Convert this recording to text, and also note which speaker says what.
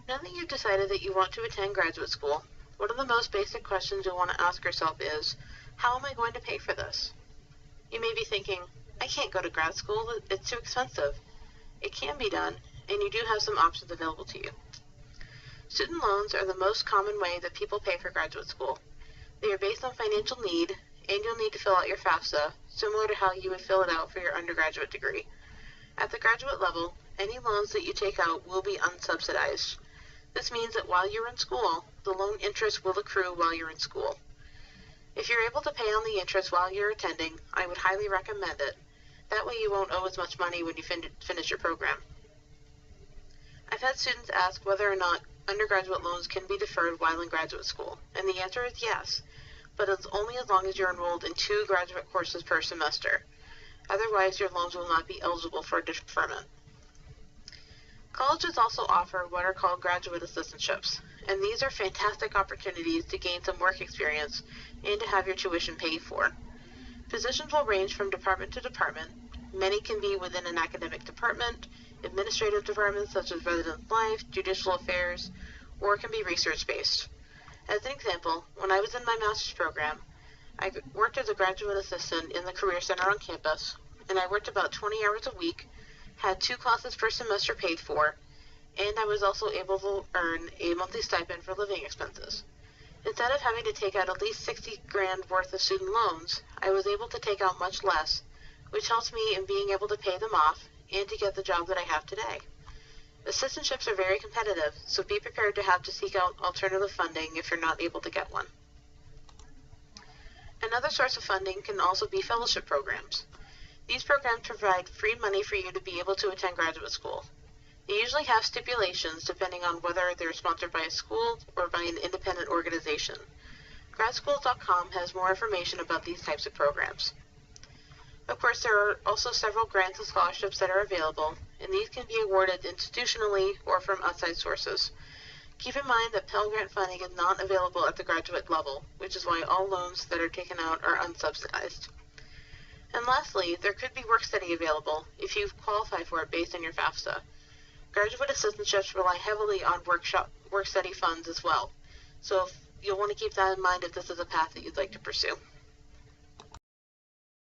Speaker 1: Now that you've decided that you want to attend graduate school, one of the most basic questions you'll want to ask yourself is, how am I going to pay for this? You may be thinking, I can't go to grad school, it's too expensive. It can be done, and you do have some options available to you. Student loans are the most common way that people pay for graduate school. They are based on financial need, and you'll need to fill out your FAFSA, similar to how you would fill it out for your undergraduate degree. At the graduate level, any loans that you take out will be unsubsidized. This means that while you're in school, the loan interest will accrue while you're in school. If you're able to pay on the interest while you're attending, I would highly recommend it. That way you won't owe as much money when you finish your program. I've had students ask whether or not undergraduate loans can be deferred while in graduate school, and the answer is yes, but it's only as long as you're enrolled in 2 graduate courses per semester. Otherwise, your loans will not be eligible for deferment. Colleges also offer what are called graduate assistantships, and these are fantastic opportunities to gain some work experience and to have your tuition paid for. Positions will range from department to department. Many can be within an academic department, administrative departments such as residence life, judicial affairs, or it can be research-based. As an example, when I was in my master's program, I worked as a graduate assistant in the Career Center on campus, and I worked about 20 hours a week, had 2 classes per semester paid for, and I was also able to earn a monthly stipend for living expenses. Instead of having to take out at least $60,000 worth of student loans, I was able to take out much less, which helps me in being able to pay them off and to get the job that I have today. Assistantships are very competitive, so be prepared to have to seek out alternative funding if you're not able to get one. Another source of funding can also be fellowship programs. These programs provide free money for you to be able to attend graduate school. They usually have stipulations depending on whether they're sponsored by a school or by an independent organization. Gradschools.com has more information about these types of programs. Of course, there are also several grants and scholarships that are available, and these can be awarded institutionally or from outside sources. Keep in mind that Pell Grant funding is not available at the graduate level, which is why all loans that are taken out are unsubsidized. And lastly, there could be work study available if you qualify for it based on your FAFSA. Graduate assistantships rely heavily on work study funds as well, so you'll want to keep that in mind if this is a path that you'd like to pursue.